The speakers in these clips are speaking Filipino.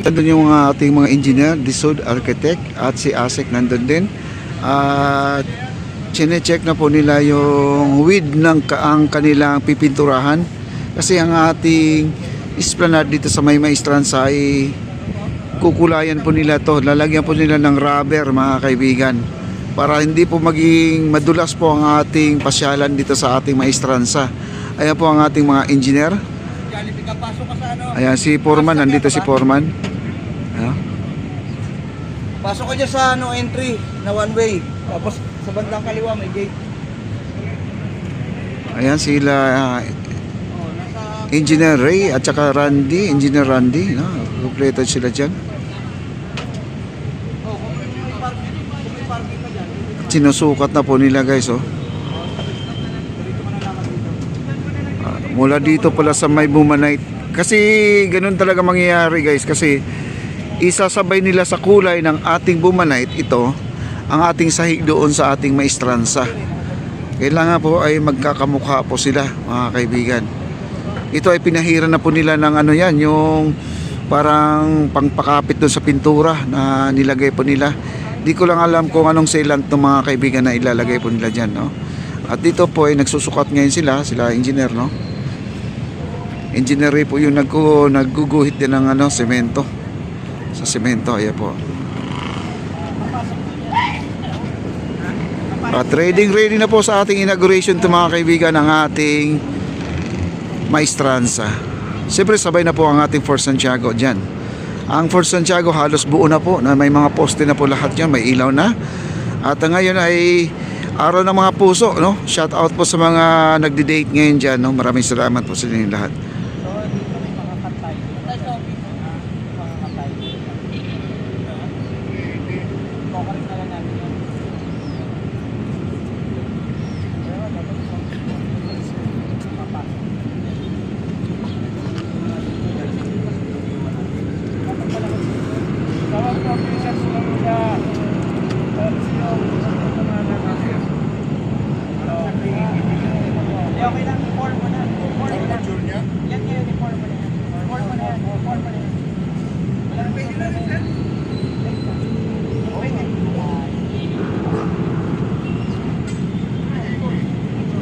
nandun yung ating mga engineer, Disod Architect at si ASEC nandun din. At chine-check na po nila yung width ng ang kanilang pipinturahan. Kasi ang ating esplanade dito sa May Maestranza ay kukulayan po nila to. Lalagyan po nila ng rubber, mga kaibigan, para hindi po maging madulas po ang ating pasyalan dito sa ating Maestranza. Ayan po ang ating mga engineer. Ayan si Foreman, nandito si Foreman. Ayan. Pasok ko dyan sa entry na one way. Tapos sa bandang kaliwa may gate. Ayan sila Engineer Ray at saka Randy, Engineer Randy, no? Kompleto sila dyan. Sinusukat na po nila, guys, oh. Mula dito pala sa May Bumanite. Kasi ganun talaga mangyayari, guys, kasi isasabay nila sa kulay ng ating Bumanite ito ang ating sahig doon sa ating Maestranza. Kailangan po ay magkakamukha po sila, mga kaibigan. Ito ay pinahiran na po nila ng ano yan, yung parang pangpakapit doon sa pintura na nilagay po nila. Di ko lang alam kung anong sealant ng mga kaibigan na ilalagay po nila dyan, no? At dito po ay nagsusukat ngayon sila engineer, no? Engineer po yung nagguguhit din ng semento. Sa semento, ayan po. At ready na po sa ating inauguration to, mga kaibigan, ng ating Maestranza. Siyempre sabay na po ang ating Fort Santiago dyan. Ang Fort Santiago halos buo na po, na may mga poste na po lahat yan, may ilaw na. At ngayon ay araw ng mga puso, no? Shout out po sa mga nagdi-date ngayon dyan, no? Maraming salamat po sa inyo lahat.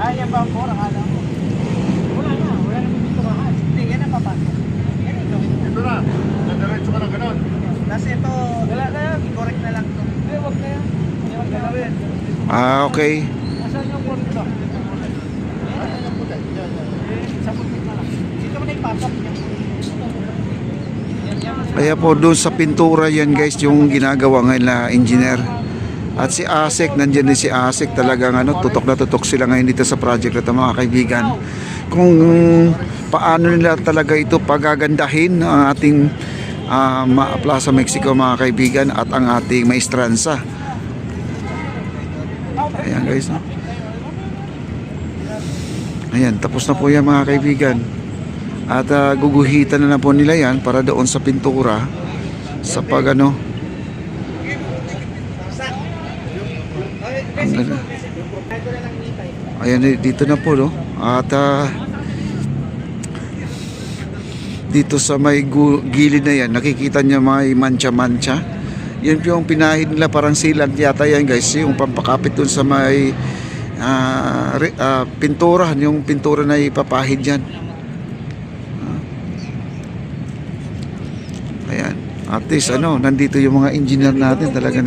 Ayan ba ang pora? Wala na pipinturahan. Hindi, yan ang papasok. Yan ito. Ito na, nadiretso ka na ganon. Kasi ito, wala na yan, i-correct na lang ito. Hindi, wag na yan. Wag na rin. Okay. Nasaan yung port ito? Sa putik na lang. Dito mo na ipasok. Kaya po doon sa pintura yan, guys, yung ginagawa ngayon na engineer. At si ASEC, nandiyan din si ASEC, talagang tutok na tutok sila ngayon dito sa project na ito, mga kaibigan. Kung paano nila talaga ito pagagandahin ang ating Plaza Mexico, mga kaibigan, at ang ating Maestranza. Ayan, guys, no? Ayan, tapos na po yan, mga kaibigan. At guguhitan na po nila yan para doon sa pintura, sa ayan, dito na po, no? At dito sa may gilid na yan, nakikita niya may mancha-mancha. Yan po yung pinahid nila, parang sealant yata yan, guys, yung pampakapit dun sa may pintura, yung pintura na ipapahid dyan. Ayan, at least nandito yung mga engineer natin talaga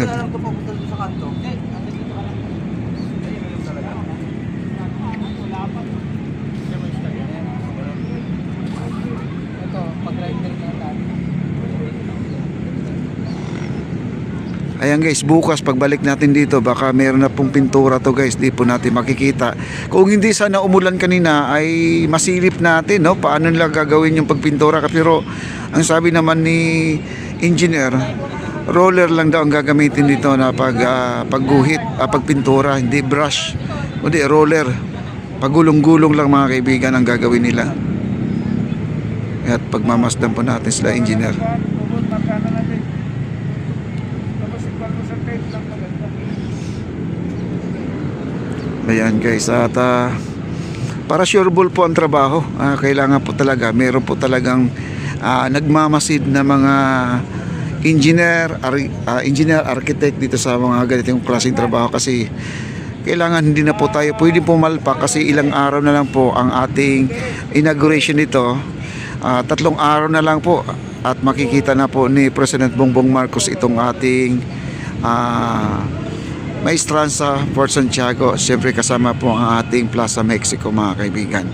Ayan, guys, bukas pagbalik natin dito, baka meron na pong pintura to, guys, di po natin makikita. Kung hindi sana umulan kanina ay masilip natin, no? Paano nila gagawin yung pagpintura. Pero ang sabi naman ni engineer, roller lang daw ang gagamitin dito na pagguhit, pagpintura, hindi brush, hindi roller. Pagulong-gulong lang, mga kaibigan, ang gagawin nila. At pagmamasdan po natin sila engineer. Ayan, guys, at para sureable po ang trabaho, kailangan po talaga, meron po talagang nagmamasid na mga engineer, architect dito sa mga ganitong klaseng trabaho, kasi kailangan hindi na po tayo pwede pumalpak kasi ilang araw na lang po ang ating inauguration nito. 3 araw na lang po at makikita na po ni President Bongbong Marcos itong ating Maestranza Port Santiago. Siyempre kasama po ang ating Plaza Mexico, mga kaibigan.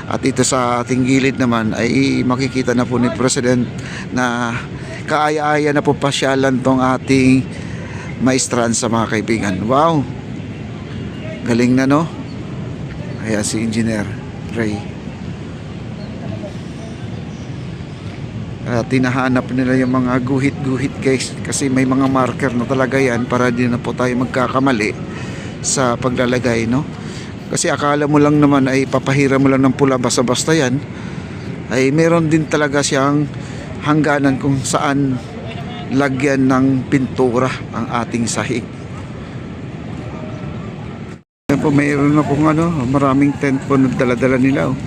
At ito sa ating gilid naman ay makikita na po ni President na kaaya-aya na po pasyalan tong ating Maestranza, mga kaibigan. Wow! Galing na, no? Ayan si Engineer Ray. Tinahanap nila yung mga guhit-guhit, guys, kasi may mga marker na talaga yan para di na po tayo magkakamali sa paglalagay, no? Kasi akala mo lang naman ay papahira mo lang ng pula basta-basta yan, ay meron din talaga siyang hangganan kung saan lagyan ng pintura ang ating sahig. Ayan po, mayroon na pong maraming tent po na dala-dala nila, oh.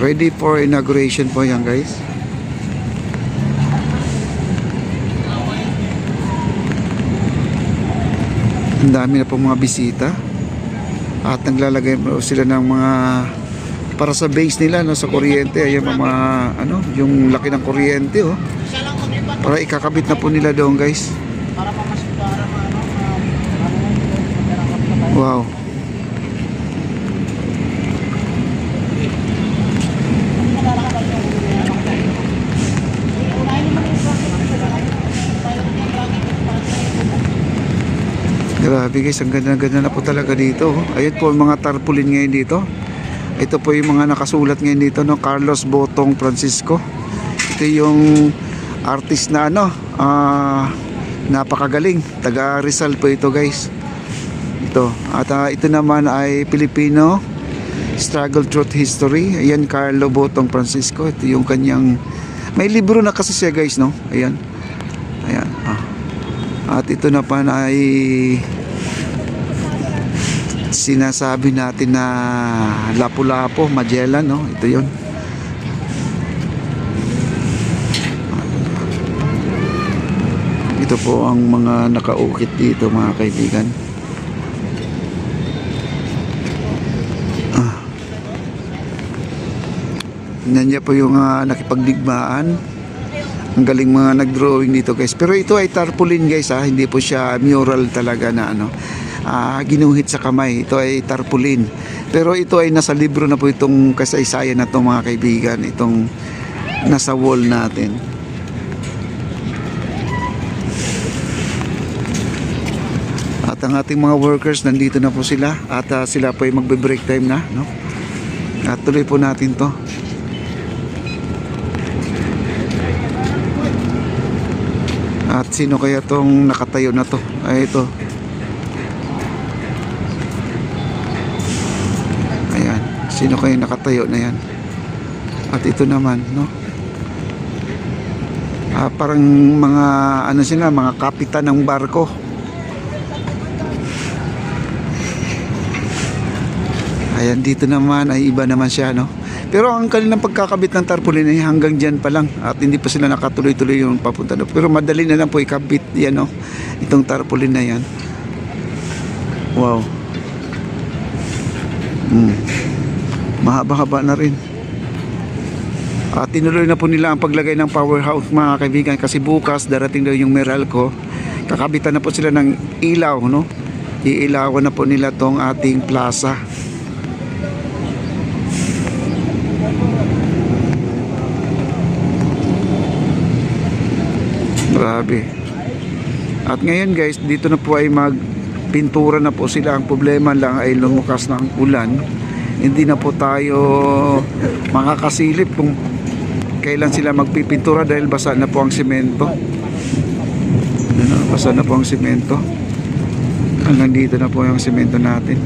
Ready for inauguration po yan, guys. Ang dami na po mga bisita at naglalagay po sila ng mga para sa base nila, no, sa kuryente. Ayan mga yung laki ng kuryente, oh, para ikakabit na po nila doon, guys. Wow. Grabe, guys, ang ganda-ganda na po talaga dito. Ayun po ang mga tarpaulin ngayon dito. Ito po yung mga nakasulat ngayon dito, no? Carlos Botong Francisco. Ito yung artist na napakagaling. Taga Rizal po ito, guys. Ito. At ito naman ay Filipino Struggle Truth History. Ayan, Carlo Botong Francisco. Ito yung kanyang, may libro na kasi siya, guys, no? Ayan. Ayan. At ito na pa ay sinasabi natin na Lapu-Lapu, Magellan, no? Ito yun. Ito po ang mga nakaukit dito, mga kaibigan. Nandiyan po yung nakipagdigmaan. Ang galing mga nag-drawing dito, guys. Pero ito ay tarpaulin, guys, ha. Hindi po siya mural talaga na ginuhit sa kamay. Ito ay tarpaulin. Pero ito ay nasa libro na po itong kasaysayan na ito, mga kaibigan. Itong nasa wall natin. At ang ating mga workers nandito na po sila. At sila po ay magbe-break time na, no? At tuloy po natin to. At sino kaya tong nakatayo na to? Ay, ito. Ayan. Sino kaya nakatayo na yan? At ito naman, no? Parang mga sila, mga kapitan ng barko. Ayan, dito naman ay iba naman siya, no? Pero ang kanilang pagkakabit ng tarpaulin ay hanggang dyan pa lang at hindi pa sila nakatuloy-tuloy yung papunta doon. Pero madali na lang po ikabit yan, no? Itong tarpaulin na yan. Wow. Mahaba-haba na rin. At tinuloy na po nila ang paglagay ng powerhouse, mga kaibigan, kasi bukas darating daw yung Meralco. Kakabitan na po sila ng ilaw, no? Iilawan na po nila tong ating plaza. Grabe. At ngayon, guys, dito na po ay magpintura na po sila. Ang problema lang ay lumukas na ang ulan. Hindi na po tayo makakasilip kung kailan sila magpipintura dahil basa na po ang semento. Basa na po ang semento. Hanggang dito na po yung semento natin.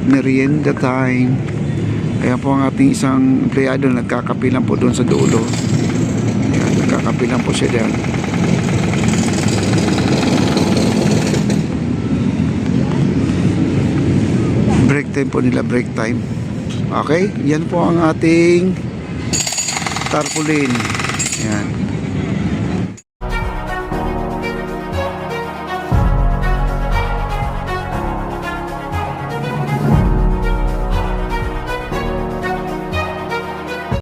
Merienda time. Ayan po ang ating isang empleyado, nagkakapilan po doon sa dulo. Ayan, nagkakapilan po siya dyan. time po nila, break time. Okay, yan po ang ating tarpaulin. Yan.